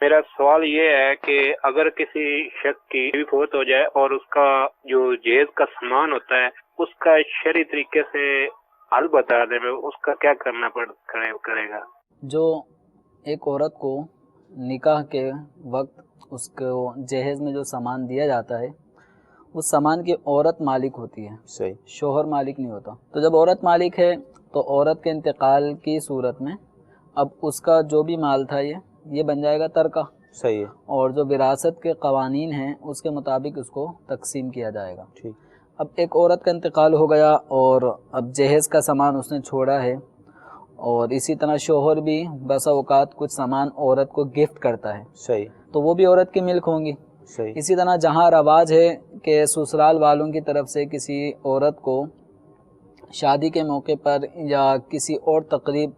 میرا سوال یہ ہے کہ اگر کسی شخص کی بیوی فوت ہو جائے اور اس کا جو جہیز کا سامان ہوتا ہے اس کا شرعی طریقے سے حل بتا دیں، اس کا کیا کرنا کرے گا؟ جو ایک عورت کو نکاح کے وقت اس کو جہیز میں جو سامان دیا جاتا ہے اس سامان کی عورت مالک ہوتی ہے، صحیح، شوہر مالک نہیں ہوتا۔ تو جب عورت مالک ہے تو عورت کے انتقال کی صورت میں اب اس کا جو بھی مال تھا یہ بن جائے گا ترکہ، صحیح ہے، اور جو وراثت کے قوانین ہیں اس کے مطابق اس کو تقسیم کیا جائے گا۔ ٹھیک، اب ایک عورت کا انتقال ہو گیا اور اب جہیز کا سامان اس نے چھوڑا ہے، اور اسی طرح شوہر بھی بسا اوقات کچھ سامان عورت کو گفٹ کرتا ہے، صحیح، تو وہ بھی عورت کی ملک ہوں گی۔ صحیح، اسی طرح جہاں رواج ہے کہ سسرال والوں کی طرف سے کسی عورت کو شادی کے موقع پر یا کسی اور تقریب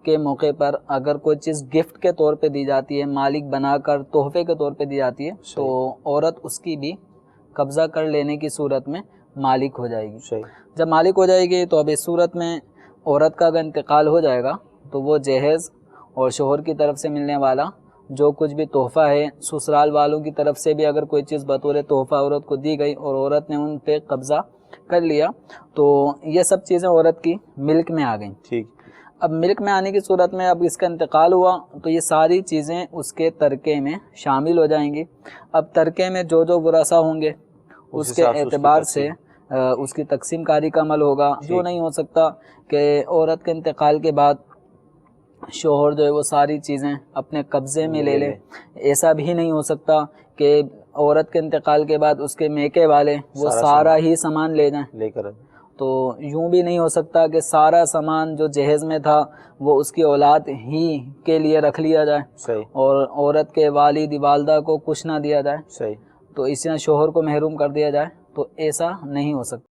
کے موقع پر اگر کوئی چیز گفٹ کے طور پہ دی جاتی ہے، مالک بنا کر تحفے کے طور پہ دی جاتی ہے، تو عورت اس کی بھی قبضہ کر لینے کی صورت میں مالک ہو جائے گی۔ صحیح، جب مالک ہو جائے گی تو اب اس صورت میں عورت کا اگر انتقال ہو جائے گا تو وہ جہیز اور شوہر کی طرف سے ملنے والا جو کچھ بھی تحفہ ہے، سسرال والوں کی طرف سے بھی اگر کوئی چیز بطور تحفہ عورت کو دی گئی اور عورت نے ان پہ قبضہ کر لیا تو یہ سب چیزیں عورت کی ملک میں آ گئیں۔ ٹھیک، اب ملک میں آنے کی صورت میں اب اس کا انتقال ہوا تو یہ ساری چیزیں اس کے ترکے میں شامل ہو جائیں گی۔ اب ترکے میں جو جو ورثہ ہوں گے اس کے اعتبار سے اس کی تقسیم کاری کا عمل ہوگا۔ جو نہیں ہو سکتا کہ عورت کے انتقال کے بعد شوہر جو ہے وہ ساری چیزیں اپنے قبضے میں لے لے، ایسا بھی نہیں ہو سکتا کہ عورت کے انتقال کے بعد اس کے میکے والے وہ سارا ہی سامان لے جائیں، لے کر، تو یوں بھی نہیں ہو سکتا کہ سارا سامان جو جہیز میں تھا وہ اس کی اولاد ہی کے لیے رکھ لیا جائے، صحیح، اور عورت کے والد والدہ کو کچھ نہ دیا جائے، صحیح، تو اسی طرح شوہر کو محروم کر دیا جائے، تو ایسا نہیں ہو سکتا۔